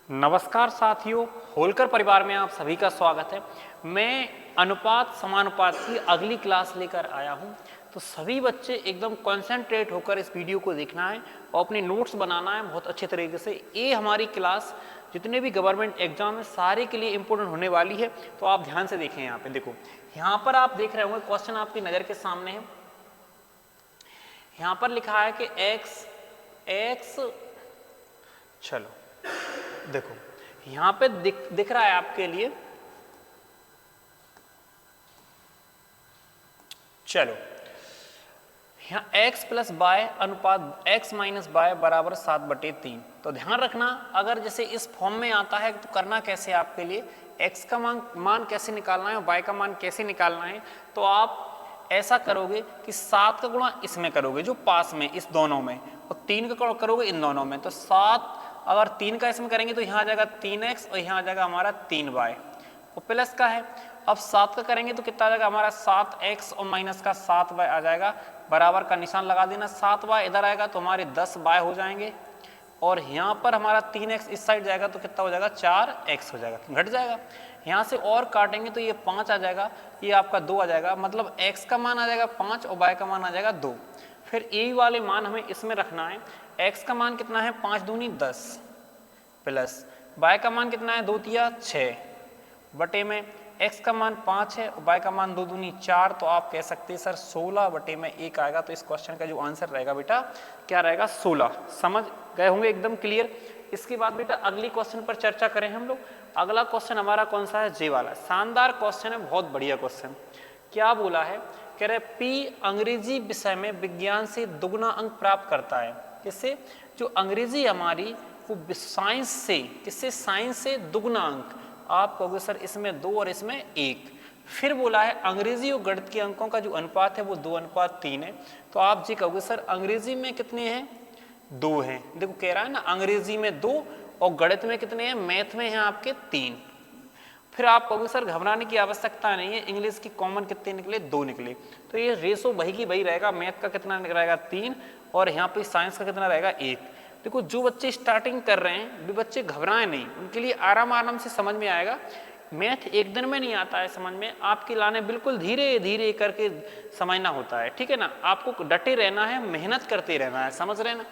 नमस्कार साथियों, होलकर परिवार में आप सभी का स्वागत है। मैं अनुपात समानुपात की अगली क्लास लेकर आया हूं, तो सभी बच्चे एकदम कंसंट्रेट होकर इस वीडियो को देखना है और अपने नोट्स बनाना है बहुत अच्छे तरीके से। ये हमारी क्लास जितने भी गवर्नमेंट एग्जाम है सारे के लिए इंपॉर्टेंट होने वाली है, तो आप ध्यान से देखें। यहाँ पे देखो, यहाँ पर आप देख रहे होंगे क्वेश्चन आपकी नज़र के सामने है। यहाँ पर लिखा है कि एक्स चलो देखो, यहां पे दिख रहा है आपके लिए। चलो, यहां x प्लस बाय अनुपात x माइनस बाय बराबर 7/3। तो ध्यान रखना, अगर जैसे इस फॉर्म में आता है तो करना कैसे आपके लिए, x का मान कैसे निकालना है और y का मान कैसे निकालना है। तो आप ऐसा करोगे कि 7 का गुणा इसमें करोगे जो पास में इस दोनों में, और 3 का करोगे इन दोनों में। तो 7 अगर 3 का इसमें करेंगे तो यहाँ आ जाएगा 3x और यहाँ आ जाएगा हमारा 3y, और प्लस का है। अब 7 का करेंगे तो कितना आ जाएगा हमारा 7x और माइनस का 7y आ जाएगा। बराबर का निशान लगा देना, 7y इधर आएगा तो हमारे 10y हो जाएंगे, और यहाँ पर हमारा 3x इस साइड जाएगा तो कितना हो जाएगा 4x हो जाएगा, घट जाएगा। यहाँ से और काटेंगे तो ये 5 आ जाएगा, ये आपका 2 आ जाएगा, मतलब x का मान आ जाएगा 5 और y का मान आ जाएगा 2। फिर ए वाले मान हमें इसमें रखना है। x का मान कितना है 5 दूनी 10 प्लस y का मान कितना है 2 तिया 6 बटे में x का मान 5 है और y का मान 2 दूनी 4। तो आप कह सकते हैं सर 16 बटे में 1 आएगा। तो इस क्वेश्चन का जो आंसर रहेगा बेटा क्या रहेगा 16। समझ गए होंगे एकदम क्लियर। इसके बाद बेटा अगली क्वेश्चन पर चर्चा करें हम लोग। अगला क्वेश्चन हमारा कौन सा है, जे वाला। शानदार क्वेश्चन है, बहुत बढ़िया क्वेश्चन। क्या बोला है, कह रहे P अंग्रेजी विषय में विज्ञान से दुगना अंक प्राप्त करता है। किससे, जो अंग्रेजी हमारी वो साइंस से, किससे, साइंस से दुगना अंक। आप कहोगे सर इसमें 2 और इसमें 1। फिर बोला है अंग्रेजी और गणित के अंकों का जो अनुपात है वो 2:3 है। तो आप जी कहोगे सर अंग्रेजी में कितने हैं, 2 हैं। देखो कह रहा है ना, अंग्रेजी में 2 और गणित में कितने हैं, मैथ में हैं आपके 3। फिर आप कहोगे सर घबराने की आवश्यकता नहीं है, इंग्लिश की कॉमन कितने निकले, 2 निकले। तो ये रेशो वही की वही रहेगा, मैथ का कितना रहेगा 3 और यहाँ पे साइंस का कितना रहेगा 1। देखो जो बच्चे स्टार्टिंग कर रहे हैं वे बच्चे घबराएं नहीं, उनके लिए आराम आराम से समझ में आएगा। मैथ एक दिन में नहीं आता है समझ में, आपकी लाने बिल्कुल धीरे धीरे करके समझना होता है, ठीक है ना। आपको डटे रहना है, मेहनत करते रहना है, समझ रहे ना।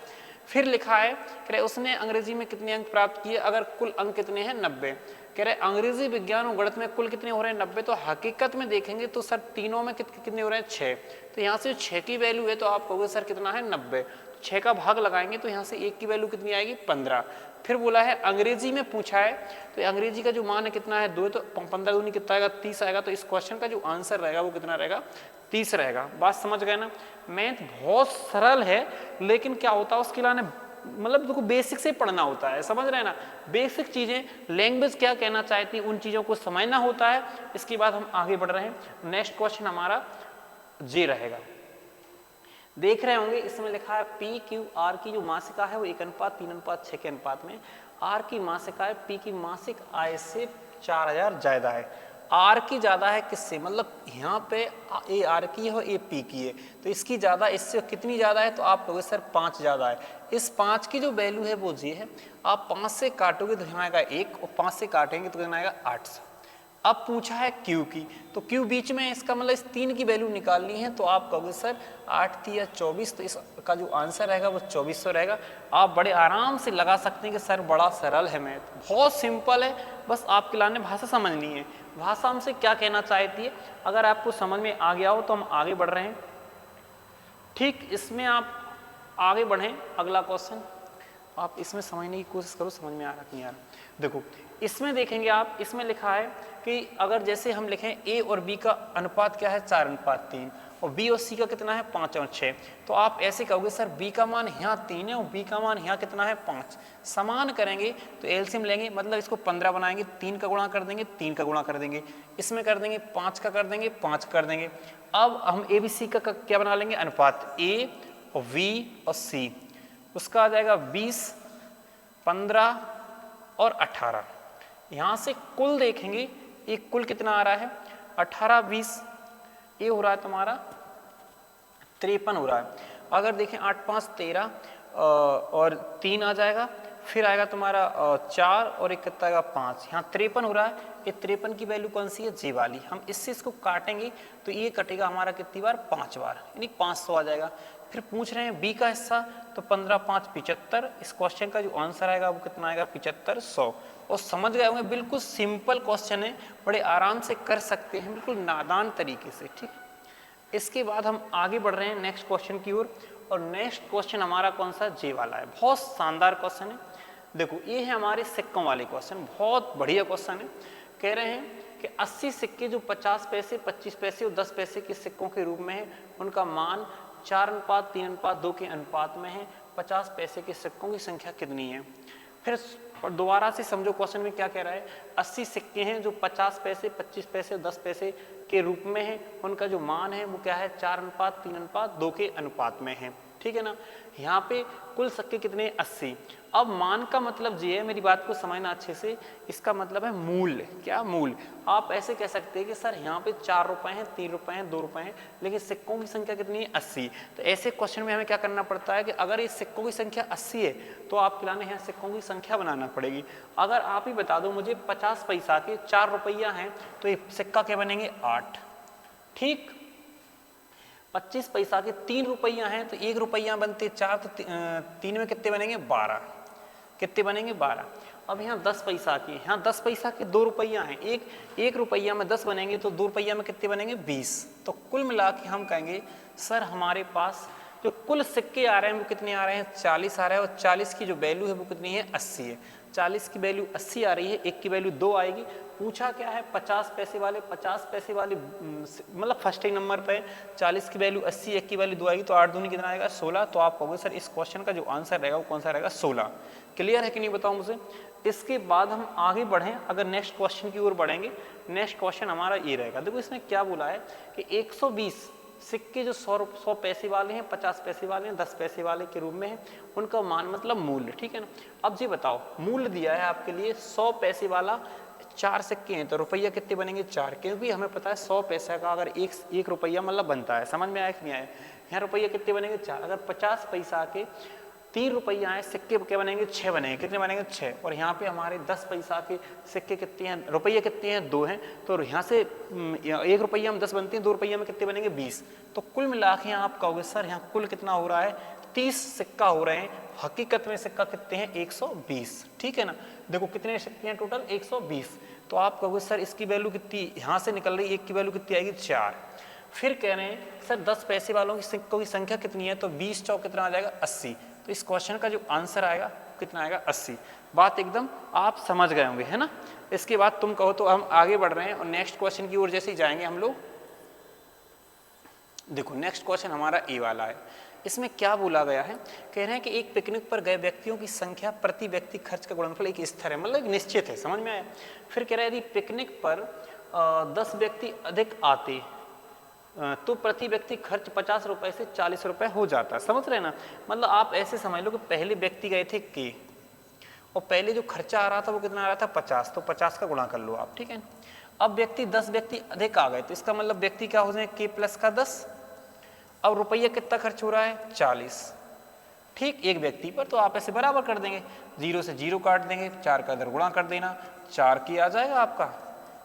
फिर लिखा है कि उसने अंग्रेजी में कितने अंक प्राप्त किए, अगर कुल अंक कितने हैं 90। कह रहे अंग्रेजी विज्ञान और गणित में कुल कितने हो रहे हैं 90। तो हकीकत में देखेंगे तो सर तीनों में कितने हो रहे हैं 6। तो यहाँ से 6 की वैल्यू है तो आप कहोगे सर कितना है 90। 6 का भाग लगाएंगे तो यहाँ से 1 की वैल्यू कितनी आएगी 15। फिर बोला है अंग्रेजी में पूछा है, तो अंग्रेजी का जो मान है कितना है 2, तो 15 दूनी कितना आएगा 30 आएगा। तो इस क्वेश्चन का जो आंसर रहेगा वो कितना रहेगा 30 रहेगा। बात समझ गए ना। मैथ बहुत सरल है, लेकिन क्या होता है उसके लाने मतलब देखो बेसिक से पढ़ना होता है, समझ रहे हैं ना। बेसिक चीजें, लैंग्वेज क्या कहना चाहती है उन चीजों को समझना होता है। इसके बाद हम आगे बढ़ रहे हैं। नेक्स्ट क्वेश्चन हमारा जे रहेगा। देख रहे होंगे इसमें लिखा है पी क्यू आर की जो मासिका है वो 1:3:6 के अनुपात में। आर की मासिका है पी की मासिक आय से 4000 ज्यादा है। आर की ज्यादा है किससे, मतलब यहाँ पे ए आर की है और ए पी की है, तो इसकी ज्यादा, इससे कितनी ज्यादा है। तो आप कहोगे सर 5 ज्यादा है। इस 5 की जो वैल्यू है वो जी है। आप 5 से काटोगे तो यहाँ आएगा 1 और 5 से काटेंगे तो कितना आएगा 800। अब पूछा है क्यू की, तो क्यू बीच में, इसका मतलब इस 3 की वैल्यू निकालनी है। तो आप कहोगे सर 8 तिया 24, तो इसका जो आंसर रहेगा वो 2400 रहेगा। आप बड़े आराम से लगा सकते हैं कि सर बड़ा सरल है मैथ, बहुत सिंपल है, बस आपके लाने भाषा समझनी है। भाषा हमसे क्या कहना चाहती है, अगर आपको समझ में आ गया हो तो हम आगे बढ़ रहे हैं। ठीक, इसमें आप आगे बढ़ें। अगला क्वेश्चन आप इसमें समझने की कोशिश करो, समझ में आ रहा कि नहीं आ रहा। देखो इसमें देखेंगे आप, इसमें लिखा है कि अगर जैसे हम लिखें ए और बी का अनुपात क्या है 4:3 और बी और सी का कितना है 5 और 6। तो आप ऐसे कहोगे सर बी का मान यहाँ 3 है और बी का मान यहाँ कितना है 5। समान करेंगे तो एलसीएम लेंगे, मतलब इसको 15 बनाएंगे, 3 का गुणा कर देंगे, 3 का गुणा कर देंगे, इसमें कर देंगे 5 का कर देंगे, 5 कर देंगे। अब हम ए बी सी का क्या बना लेंगे अनुपात, ए और बी और सी, उसका आ जाएगा 20, 15 और 18। यहाँ से कुल देखेंगे ये कुल कितना आ रहा है 18, 20, ये हो रहा है तुम्हारा 53 हो रहा है। अगर देखें 8, 5, 13 और 3 आ जाएगा, फिर आएगा तुम्हारा 4 और एक कितना आएगा 5, यहाँ 53 हो रहा है, ये 53 की वैल्यू कौन सी है, जे वाली। हम इससे इसको काटेंगे तो ये कटेगा हमारा कितनी बार, 5 बार, यानी 500 आ जाएगा। फिर पूछ रहे हैं बी का हिस्सा, तो 15 5 75, इस क्वेश्चन का जो आंसर आएगा वो कितना आएगा 7500। और समझ गए होंगे, बिल्कुल सिंपल क्वेश्चन है, बड़े आराम से कर सकते हैं, बिल्कुल नादान तरीके से, ठीक। इसके बाद हम आगे बढ़ रहे हैं नेक्स्ट क्वेश्चन की ओर, और नेक्स्ट क्वेश्चन हमारा कौन सा, जे वाला है। बहुत शानदार क्वेश्चन है। देखो ये है हमारे सिक्कों वाले क्वेश्चन, बहुत बढ़िया क्वेश्चन है। कह रहे हैं कि 80 सिक्के जो 50 पैसे 25 पैसे और 10 पैसे के सिक्कों के रूप में है, उनका मान 4:3:2 के अनुपात में है। 50 पैसे के सिक्कों की संख्या कितनी है। फिर दोबारा से समझो क्वेश्चन में क्या कह रहा है, 80 सिक्के हैं जो 50 पैसे 25 पैसे 10 पैसे के रूप में है, उनका जो मान है वो क्या है, 4:3:2 के अनुपात में है, ठीक है ना। यहाँ पे कुल सिक्के कितने, 80। अब मान का मतलब ये है, मेरी बात को समझना अच्छे से, इसका मतलब है मूल्य। क्या मूल्य, आप ऐसे कह सकते हैं कि सर यहाँ पे 4 रुपए हैं, 3 रुपए हैं, 2 रुपए हैं, लेकिन सिक्कों की संख्या कितनी है, 80। तो ऐसे क्वेश्चन में हमें क्या करना पड़ता है कि अगर इस सिक्कों की संख्या 80 है तो आपके लिए यहाँ सिक्कों की संख्या बनाना पड़ेगी। अगर आप ही बता दो मुझे 50 पैसा के 4 रुपया हैं तो ये सिक्का क्या बनेंगे, 8, ठीक। 25 पैसा के 3 रुपया हैं तो 1 रुपया बनते 4, तो 3 में कितने बनेंगे, 12, कितने बनेंगे, 12। अब यहाँ 10 पैसा की, यहाँ 10 पैसा के 2 रुपया हैं, एक रुपया में 10 बनेंगे तो 2 रुपया में कितने बनेंगे, 20। तो कुल मिला के हम कहेंगे सर हमारे पास जो कुल सिक्के आ रहे हैं वो कितने आ रहे हैं, 40 आ रहे हैं, और 40 की जो वैल्यू है वो कितनी है, 80 है। 40 की वैल्यू 80 आ रही है, एक की वैल्यू 2 आएगी। पूछा क्या है, 50 पैसे वाले, 50 पैसे वाले मतलब फर्स्ट नंबर पे 40 की वैल्यू 80, एक की वैल्यू 2 आएगी, तो 8 दूनी कितना आएगा, 16। तो आप कहोगे सर इस क्वेश्चन का जो आंसर रहेगा वो कौन सा रहेगा, 16। क्लियर है कि नहीं, बताओ मुझे। इसके बाद हम आगे बढ़ें, अगर नेक्स्ट क्वेश्चन की ओर बढ़ेंगे, नेक्स्ट क्वेश्चन हमारा ये रहेगा। देखो इसमें क्या बोला है कि 120 सिक्के जो 100 पैसे वाले हैं, 50 पैसे वाले हैं, 10 पैसे वाले के रूप में है, उनका मान मतलब मूल्य, ठीक है ना। अब जी बताओ, मूल्य दिया है आपके लिए 100 पैसे वाला 4 सिक्के हैं, तो रुपया कितने बनेंगे, 4, क्योंकि हमें पता है 100 पैसा का अगर एक रुपया मतलब बनता है। समझ में आया कि नहीं आया। यहाँ रुपया कितने बनेंगे, 4। अगर 50 पैसा के 3 रुपया है, सिक्के क्या बनेंगे, 6 बनेंगे, कितने बनेंगे, 6। और यहाँ पे हमारे 10 पैसा के सिक्के कितने हैं, रुपये कितने हैं, 2 हैं, तो यहाँ से 1 रुपया में 10 बनते हैं, 2 रुपया में कितने बनेंगे, 20। तो कुल मिला के यहाँ आप कहोगे सर यहाँ कुल कितना हो रहा है, 30 सिक्का हो रहे हैं। हकीकत में सिक्का कितने हैं, 120, ठीक है ना। देखो कितने सिक्के हैं टोटल, 120। तो आप कहोगे सर इसकी वैल्यू कितनी यहाँ से निकल रही है, एक की वैल्यू कितनी आएगी, 4। फिर कह रहे हैं सर 10 पैसे वालों की सिक्कों की संख्या कितनी है, तो 20 चौक कितना आ जाएगा, 80। तो इस क्वेश्चन का जो आंसर आएगा कितना आएगा, 80। बात एकदम आप समझ गए होंगे, है ना। इसके बाद तुम कहो तो हम आगे बढ़ रहे हैं और नेक्स्ट क्वेश्चन की ओर जैसे ही जाएंगे हम लोग। देखो नेक्स्ट क्वेश्चन हमारा ए वाला है। इसमें क्या बोला गया है, कह रहे हैं कि एक पिकनिक पर गए व्यक्तियों की संख्या प्रति व्यक्ति खर्च का गुणनफल एक स्थिर है, मतलब निश्चित है। समझ में आया। फिर कह रहा है यदि पिकनिक पर 10 व्यक्ति अधिक आते तो प्रति व्यक्ति खर्च 50 रुपए से 40 रुपए हो जाता है। समझ रहे ना, मतलब आप ऐसे समझ लो कि पहले व्यक्ति गए थे के, और पहले जो खर्चा आ रहा था वो कितना आ रहा था, 50, तो 50 का गुणा कर लो आप, ठीक है। अब 10 व्यक्ति अधिक आ गए, तो इसका मतलब व्यक्ति क्या हो जाए, के प्लस का 10। अब रुपया कितना खर्च हो रहा है, 40, ठीक, एक व्यक्ति पर। तो आप ऐसे बराबर कर देंगे, 0 से 0 काट देंगे, 4 का इधर गुणा कर देना, 4 की आ जाएगा आपका,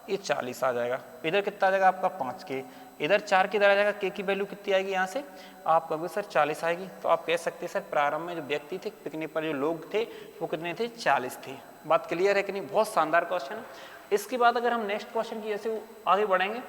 ये 40 आ जाएगा। इधर कितना आ जाएगा आपका, 5 के, इधर 4 की इधर आ जाएगा, के की वैल्यू कितनी आएगी यहाँ से, आप कहोगे सर 40 आएगी। तो आप कह सकते हैं सर प्रारंभ में जो व्यक्ति थे, पिकनिक पर जो लोग थे वो कितने थे, 40 थे। बात क्लियर है कि नहीं, बहुत शानदार क्वेश्चन है। इसके बाद अगर हम नेक्स्ट क्वेश्चन की जैसे आगे बढ़ेंगे,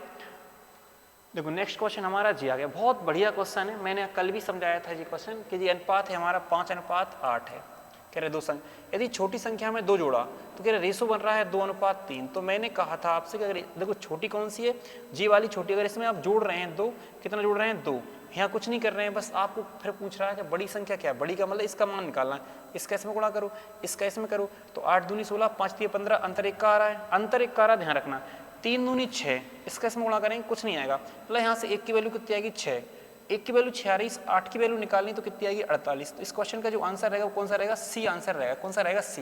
देखो नेक्स्ट क्वेश्चन हमारा जी आ गया, बहुत बढ़िया क्वेश्चन है। मैंने कल भी समझाया था जी क्वेश्चन कि जी अनुपात है हमारा 5:8 है। कह रहे 2 संख्या, यदि छोटी संख्या में 2 जोड़ा तो कह रहे रेशो बन रहा है 2:3। तो मैंने कहा था आपसे कि अगर देखो छोटी कौन सी है, जी वाली छोटी, अगर इसमें आप जोड़ रहे हैं 2, कितना जोड़ रहे हैं, 2, यहाँ कुछ नहीं कर रहे हैं, बस आपको फिर पूछ रहा है कि बड़ी संख्या क्या है। बड़ी का मतलब इसका मान निकालना है, इसका इसमें गुणा करो, इसका इसमें करो, तो 8 दूनी 16, 5 3 15, अंतर 1 का आ रहा है, अंतर 1 का आ रहा है, ध्यान रखना। 3 दूनी 6, इसका इसमें गुणा करेंगे, कुछ नहीं आएगा, मतलब यहाँ से 1 की वैल्यू कितनी आएगी, 6, 1 की वैल्यू 46, 8 की वैल्यू निकालनी तो कितनी आएगी, 48। तो इस क्वेश्चन का जो आंसर रहेगा वो कौन सा रहेगा, सी आंसर रहेगा। कौन सा रहेगा, सी।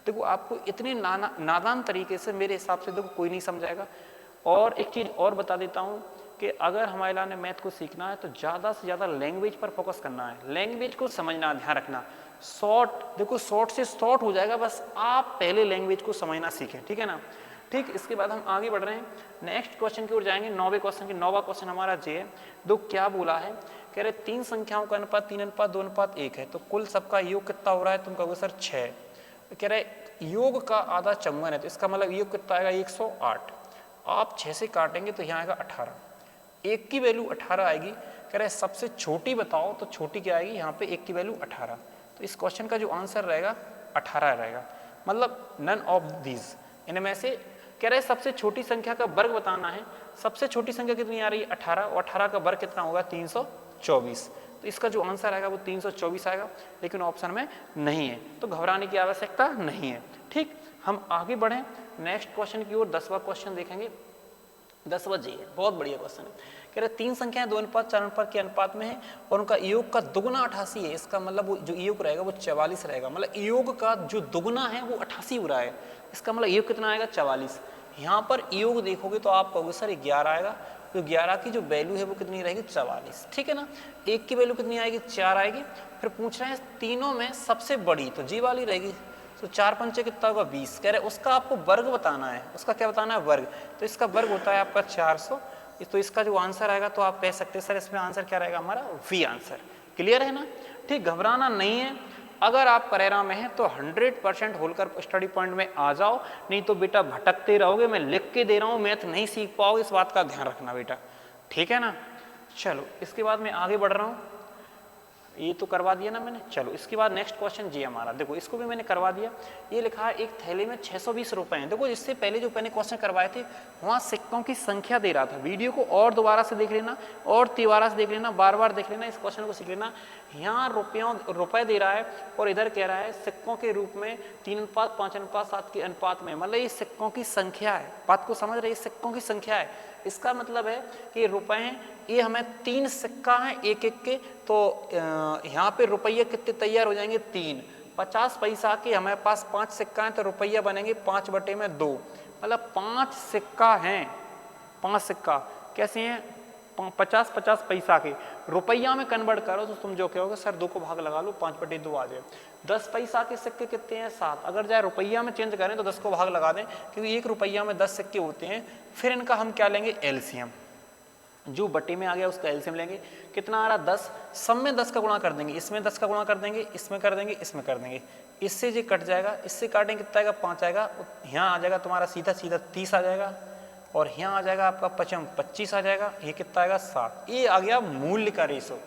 देखो आपको इतने नादान तरीके से मेरे हिसाब से देखो कोई नहीं समझाएगा। और एक चीज़ और बता देता हूँ कि अगर हमारे लाने मैथ को सीखना है तो ज़्यादा से ज़्यादा लैंग्वेज पर फोकस करना है, लैंग्वेज को समझना, ध्यान रखना। शॉर्ट देखो, शॉर्ट से शॉर्ट हो जाएगा, बस आप पहले लैंग्वेज को समझना सीखें, ठीक है ना। ठीक, इसके बाद हम आगे बढ़ रहे हैं, नेक्स्ट क्वेश्चन की ओर जाएंगे। 9वें क्वेश्चन की 9वां क्वेश्चन हमारा जे है। दो क्या बोला है, कह रहे 3 संख्याओं का अनुपात 3:2:1 है, तो कुल सबका योग कितना हो रहा है, तुम कहोगे सर 6। कह रहे योग का आधा 54 है, तो इसका मतलब योग कितना आएगा 108। आप 6 से काटेंगे तो यहाँ आएगा 18, एक की वैल्यू 18 आएगी। कह रहे सबसे छोटी बताओ, तो छोटी क्या आएगी, यहाँ पे एक की वैल्यू 18, तो इस क्वेश्चन का जो आंसर रहेगा 18 रहेगा, मतलब नन ऑफ दीज, इनमें से। कह रहे सबसे छोटी संख्या का वर्ग बताना है, सबसे छोटी संख्या कितनी आ रही है 18, और 18 का वर्ग कितना होगा 324, तो इसका जो आंसर आएगा वो 324 आएगा, लेकिन ऑप्शन में नहीं है, तो घबराने की आवश्यकता नहीं है। ठीक, हम आगे बढ़ें नेक्स्ट क्वेश्चन की ओर। 10वां क्वेश्चन देखेंगे, 10वां जी है, बहुत बढ़िया क्वेश्चन है। कह रहे 3 संख्याएं 2:4 के अनुपात में है और उनका योग का दुगुना 88 है, इसका मतलब वो जो योग रहेगा वो 44 रहेगा, मतलब योग का जो दुगुना है वो 88 हो रहा है, इसका मतलब योग कितना आएगा 44। यहाँ पर योग देखोगे तो आप कहोगे सर 11 आएगा, तो 11 की जो वैल्यू है वो कितनी रहेगी 44, ठीक है ना। एक की वैल्यू कितनी आएगी 4 आएगी। फिर पूछ रहे हैं तीनों में सबसे बड़ी, तो जी वाली रहेगी, तो 4 पंचे कितना होगा 20। कह रहे उसका आपको वर्ग बताना है, उसका क्या बताना है वर्ग, तो इसका वर्ग होता है आपका 400, तो इसका जो आंसर आएगा तो आप कह सकते हैं सर इसमें आंसर क्या रहेगा हमारा वी आंसर। क्लियर है ना। ठीक, घबराना नहीं है, अगर आप करेरा में हैं तो 100% होलकर स्टडी पॉइंट में आ जाओ, नहीं तो बेटा भटकते रहोगे, मैं लिख के दे रहा हूँ, मैथ नहीं सीख पाओगे, इस बात का ध्यान रखना बेटा, ठीक है ना। चलो इसके बाद मैं आगे बढ़ रहा हूँ, ये तो करवा दिया ना मैंने। चलो इसके बाद नेक्स्ट क्वेश्चन जी हमारा, देखो इसको भी मैंने करवा दिया। ये लिखा है एक थैले में 620 रुपए हैं। देखो इससे पहले जो मैंने क्वेश्चन करवाए थे वहाँ सिक्कों की संख्या दे रहा था, वीडियो को और दोबारा से देख लेना और तिबारा से देख लेना, बार बार देख लेना, इस क्वेश्चन को सीख लेना। यहाँ रुपए दे रहा है और इधर कह रहा है सिक्कों के रूप में 3:5:7 के अनुपात में, मतलब ये सिक्कों की संख्या है, बात को समझ रहे, सिक्कों की संख्या है। इसका मतलब है कि रुपए हैं, ये हमें 3 सिक्का हैं एक एक के, तो यहाँ पे रुपये कितने तैयार हो जाएंगे 3। 50 पैसा के हमारे पास 5 सिक्का हैं, तो रुपया बनेंगे 5/2, मतलब 5 सिक्का हैं, 5 सिक्का कैसे हैं 50-50 पैसा के, रुपया में कन्वर्ट करो तो तुम जो कहोगे सर 2 को भाग लगा लो 5/2 आ जाए। 10 पैसा के सिक्के कितने हैं 7, अगर जाए रुपया में चेंज करें तो 10 को भाग लगा दें, क्योंकि 1 रुपया में 10 सिक्के होते हैं। फिर इनका हम क्या लेंगे एलसीएम, जो बटे में आ गया उसका एलसीएम लेंगे, कितना आ रहा 10, सब में 10 का गुणा कर देंगे, इसमें 10 का गुणा कर देंगे, इसमें कर देंगे, इसमें कर देंगे, इससे ये कट जाएगा, इससे काटेंगे कितना आएगा 5 आएगा, यहाँ आ जाएगा तुम्हारा सीधा सीधा 30 आ जाएगा, और यहाँ आ जाएगा आपका 25 आ जाएगा, ये कितना आएगा 7। ये आ गया मूल्य का रेशो।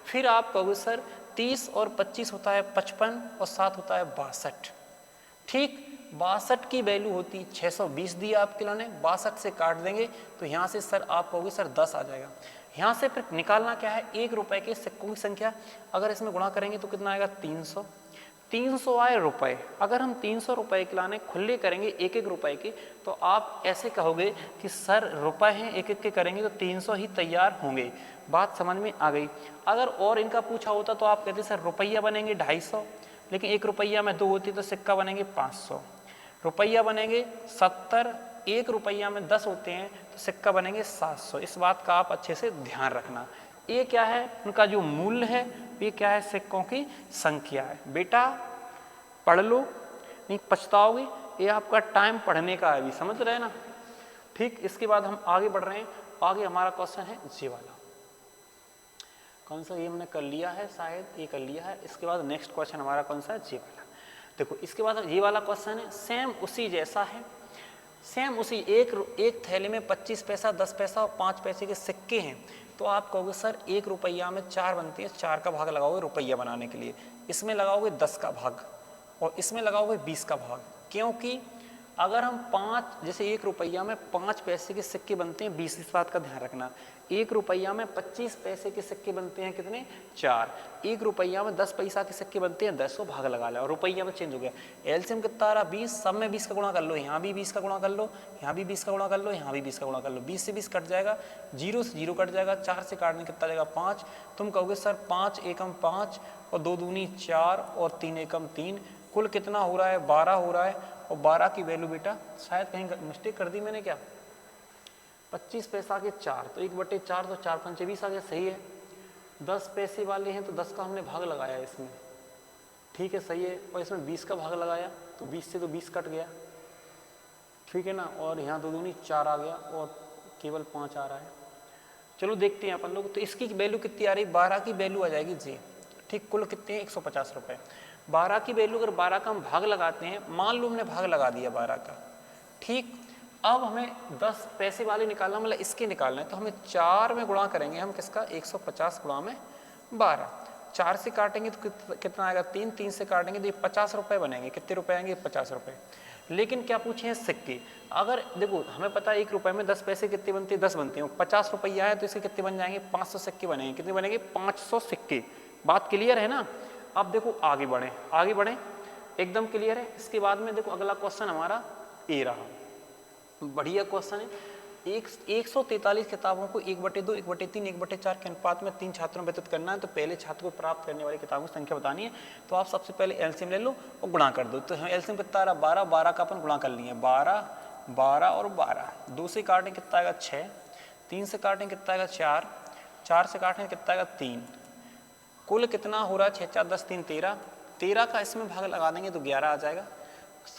फिर आप कहोगे सर 30 और 25 होता है 55 और 7 होता है 62। ठीक, 62 की वैल्यू होती 620 दी आपके लिए, 62 से काट देंगे तो यहाँ से सर आप कहोगे सर 10 आ जाएगा। यहाँ से फिर निकालना क्या है 1 रुपए के सिक्कों की संख्या, अगर इसमें गुणा करेंगे तो कितना आएगा 300। 300 आए रुपए, अगर हम 300 रुपए के लाने खुले करेंगे एक एक रुपए के, तो आप ऐसे कहोगे कि सर रुपए हैं एक एक के करेंगे तो 300 ही तैयार होंगे। बात समझ में आ गई। अगर और इनका पूछा होता तो आप कहते सर रुपया बनेंगे 250, लेकिन 1 रुपया में 2 होती तो सिक्का बनेंगे 500, रुपया बनेंगे 70, 1 रुपया में 10 होते हैं तो सिक्का बनेंगे 700। इस बात का आप अच्छे से ध्यान रखना। ये क्या है उनका जो मूल्य है, ये क्या है सिक्कों की संख्या है। बेटा पढ़ लो, नहीं पछताओगे, ये आपका टाइम पढ़ने का है, अभी समझ रहे हैं ना। ठीक, इसके बाद हम आगे बढ़ रहे हैं। आगे हमारा क्वेश्चन है जी वाला, कौन सा, ये हमने कर लिया है शायद, ये कर लिया है। इसके बाद नेक्स्ट क्वेश्चन हमारा कौन सा है जी वाला। देखो इसके बाद ये वाला क्वेश्चन है सेम उसी जैसा है, सेम उसी एक थैले में 25 पैसा 10 पैसा और 5 पैसे के सिक्के हैं, तो आप कहोगे सर 1 रुपया में 4 बनती है, 4 का भाग लगाओगे रुपया बनाने के लिए, इसमें लगाओगे 10 का भाग और इसमें लगाओगे 20 का भाग, क्योंकि अगर हम 5 जैसे 1 रुपया में 5 पैसे के सिक्के बनते हैं 20, इस बात का ध्यान रखना। 1 रुपया में 25 पैसे के सिक्के बनते हैं कितने 4, 1 रुपया में 10 पैसा के सिक्के बनते हैं 10, भाग लगा लो और रुपया में चेंज हो गया। एलसीएम कितना आ रहा 20, सब में 20 का गुणा कर लो, यहाँ भी 20 का गुणा कर लो, यहाँ भी 20 का गुणा कर लो, यहाँ भी 20 का गुणा कर लो, 20 से 20 कट जाएगा, 0 से 0 कट जाएगा, 4 से काटने कितना जाएगा 5। तुम कहोगे सर 5 एकम 5 और 2 दूनी 4 और 3 एकम 3, कुल कितना हो रहा है 12 हो रहा है। और 12 की वैल्यू बेटा शायद कहीं मिस्टेक कर दी मैंने क्या, 25 पैसा के 4, तो 1/4, तो 4 पंचे 20 आ गया, सही है। 10 पैसे वाले हैं तो 10 का हमने भाग लगाया इसमें, ठीक है, सही है। और इसमें 20 का भाग लगाया तो 20 से तो 20 कट गया, ठीक है ना। और यहाँ 2 दूनी 4 आ गया और केवल 5 आ रहा है। चलो देखते हैं अपन लोग, तो इसकी वैल्यू कितनी आ रही, 12 की वैल्यू आ जाएगी जी, ठीक। कुल कितने हैं, 150 रुपये। 12 की वैल्यू अगर 12 का हम भाग लगाते हैं, मान लो हमने भाग लगा दिया 12 का, ठीक। अब हमें 10 पैसे वाले निकालना, मतलब इसके निकालना है, तो हमें 4 में गुणा करेंगे हम किसका, 150 गुणा में 12। 4 से काटेंगे तो कितना आएगा, 3, 3 से काटेंगे तो ये 50 रुपये बनेंगे। कितने रुपए आएंगे, 50 रुपये। लेकिन क्या पूछे हैं, सिक्के। अगर देखो हमें पता है 1 रुपये में 10 पैसे कितने बनते हैं, 10 बनते हैं। 50 रुपया है तो इसके कितने बन जाएंगे, 500 सिक्के बनेंगे। कितने बनेंगे, 500 सिक्के। बात क्लियर है ना। अब देखो आगे बढ़े, आगे बढ़े, एकदम क्लियर है। इसके बाद में देखो अगला क्वेश्चन हमारा ये रहा, बढ़िया क्वेश्चन है। 143 किताबों को 1/2, 1/3, 1/4 के अनुपात में 3 छात्रों में वितरित करना है। तो पहले छात्र को प्राप्त करने वाली किताबों की संख्या बतानी है। तो आप सबसे पहले एलसीएम ले लो और गुणा कर दो। तो हम एलसीएम कितना आ रहा, 12, 12 का अपन गुणा कर लिए, 12, 12 और 12। 2 से काटें कितना आएगा, 6, 3 से काटें कितना आएगा, 4, 4 से काटें कितना आएगा, 3। कुल कितना हो रहा है, 6, 4, 10, 3, 13। 13 का इसमें भाग लगा देंगे तो 11 आ जाएगा।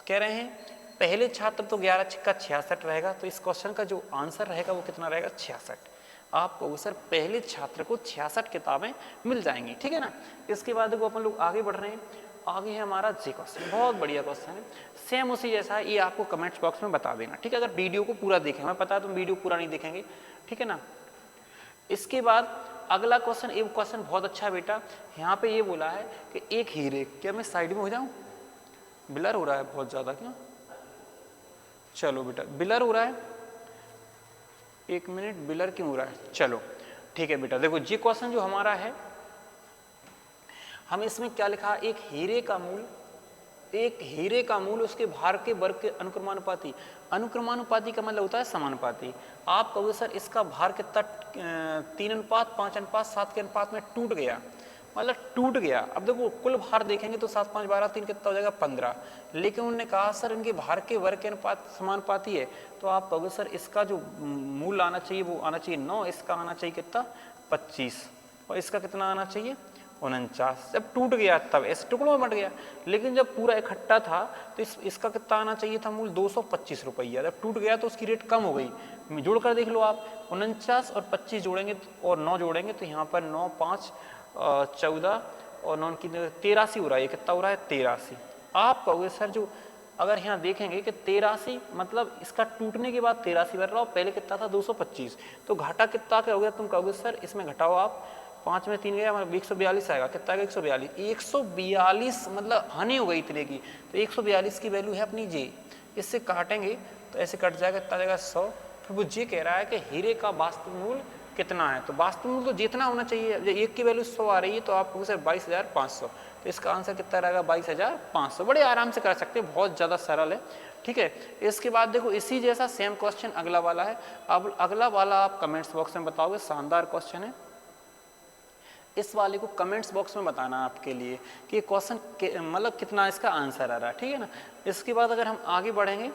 कह रहे हैं पहले छात्र तो 11 का 66 रहेगा। तो इस क्वेश्चन का जो आंसर रहेगा वो कितना रहेगा, 66। आपको सर पहले छात्र को 66 किताबें मिल जाएंगी, ठीक है ना। इसके बाद देखो अपन लोग आगे बढ़ रहे हैं। आगे है हमारा जी क्वेश्चन, बहुत बढ़िया क्वेश्चन है, सेम उसी जैसा है। ये आपको कमेंट्स बॉक्स में बता देना, ठीक है। अगर वीडियो को पूरा देखें, हमें पता है तुम वीडियो पूरा नहीं देखेंगे, ठीक है ना। इसके बाद अगला क्वेश्चन, एक क्वेश्चन बहुत अच्छा बेटा। यहाँ पे ये बोला है कि एक हीरे, क्या मैं साइड में हो जाऊँ, ब्लर हो रहा है बहुत ज़्यादा, क्यों, चलो बेटा ब्लर हो रहा है, 1 मिनट, ब्लर क्यों हो रहा है, चलो ठीक है बेटा। देखो ये क्वेश्चन जो हमारा है, हम इसमें क्या लिखा, एक हीरे का मूल उसके भार के वर्ग के अनुक्रमानुपाती। अनुक्रमानुपाती का मतलब होता है समानुपाती। आप कहोगे सर इसका भार कितना, 3:5:7 के अनुपात में टूट गया, मतलब टूट गया। अब देखो कुल भार देखेंगे तो 7, 5, 12, 3 कितना हो जाएगा, 15। लेकिन उन्होंने कहा सर इनके भार के वर्ग के अनुपात समानुपाती है। तो आप कहोगे सर इसका जो मूल आना चाहिए वो आना चाहिए 9, इसका आना चाहिए कितना, 25, और इसका कितना आना चाहिए, 49। जब टूट गया तब ऐसे टुकड़ों में बट गया। लेकिन जब पूरा इकट्ठा था तो इसका कितना आना चाहिए था, मूल 225 रुपया। जब टूट गया तो उसकी रेट कम हो गई। जोड़ कर देख लो आप, 49 और 25 जोड़ेंगे और 9 जोड़ेंगे तो यहाँ पर 9, 5, 14 और 9 की 83 हो रहा है। कितना हो रहा है, 83। आप कहोगे सर जो अगर यहाँ देखेंगे कि 83 मतलब इसका टूटने के बाद 83 बन रहा हो, पहले कितना था 225, तो घाटा कितना क्या हो गया। तुम कहोगे सर इसमें घटाओ आप, 5 में 3 गया, मतलब 142 आएगा। कितना आएगा, 142। 142 मतलब हानि हो गई इतने की, तो 142 की वैल्यू है अपनी जे। इससे काटेंगे तो ऐसे कट जाएगा, कितना जाएगा 100। फिर वो जे कह रहा है कि हीरे का वास्तविक मूल्य कितना है। तो वास्तविक मूल्य तो जितना होना चाहिए, जब एक की वैल्यू 100 आ रही है तो आपको सर 22,500। तो इसका आंसर कितना रहेगा, 22,500। बड़े आराम से कर सकते हैं, बहुत ज़्यादा सरल है, ठीक है। इसके बाद देखो इसी जैसा सेम क्वेश्चन अगला वाला है। अब अगला वाला आप कमेंट्स बॉक्स में बताओगे, शानदार क्वेश्चन है। इस वाले को कमेंट्स बॉक्स में बताना आपके लिए कि क्वेश्चन मतलब कितना इसका आंसर आ रहा है, ठीक है ना। इसके बाद अगर हम आगे बढ़ेंगे,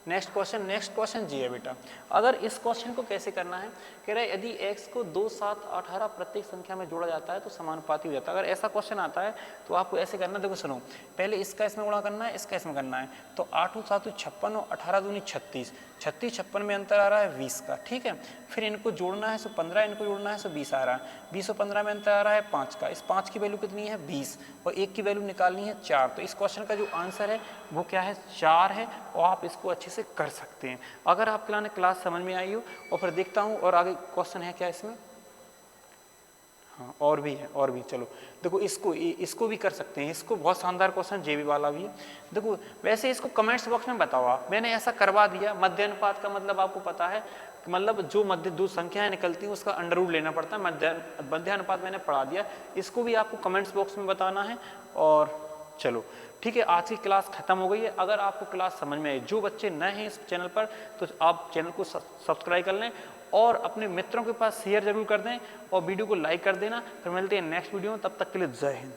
नेक्स्ट क्वेश्चन जी है बेटा। अगर इस क्वेश्चन को कैसे करना है, कह रहा है यदि x को 2, 7, 18 प्रत्येक संख्या में जोड़ा जाता है तो समानुपाती हो जाता है। अगर ऐसा क्वेश्चन आता है तो आपको ऐसे करना, देखो सुनो, पहले इसका इसमें गुणा करना है, इसका इसमें करना है। तो 8, 7, 56 और 18, 2, 36, 36, 56 में अंतर आ रहा है 20 का, ठीक है। फिर इनको जोड़ना है 115, इनको जोड़ना है 120 आ रहा है। 20 और 15 में अंतर आ रहा है 5 का। इस 5 की वैल्यू कितनी है, 20, और 1 की वैल्यू निकालनी है 4। तो इस क्वेश्चन का जो आंसर है वो क्या है, 4 है। और आप इसको अच्छे से कर सकते हैं अगर आपके लाने क्लास समझ में आई हो। और फिर देखता हूँ और आगे क्वेश्चन है क्या इसमें, हाँ और भी है, और भी। चलो देखो इसको भी कर सकते हैं, इसको बहुत शानदार क्वेश्चन जेबी वाला भी है। देखो वैसे इसको कमेंट्स बॉक्स में बताओ आप, मैंने ऐसा करवा दिया। मध्य अनुपात का मतलब आपको पता है, मतलब जो मध्य दो संख्याएं निकलती हैं उसका अंडर रूट लेना पड़ता है। मध्य अनुपात मैंने पढ़ा दिया, इसको भी आपको कमेंट्स बॉक्स में बताना है। और चलो ठीक है, आज की क्लास खत्म हो गई है। अगर आपको क्लास समझ में आई, जो बच्चे नए हैं इस चैनल पर, तो आप चैनल को सब्सक्राइब कर लें और अपने मित्रों के पास शेयर जरूर कर दें और वीडियो को लाइक कर देना। फिर मिलते हैं नेक्स्ट वीडियो में, तब तक के लिए जय हिंद।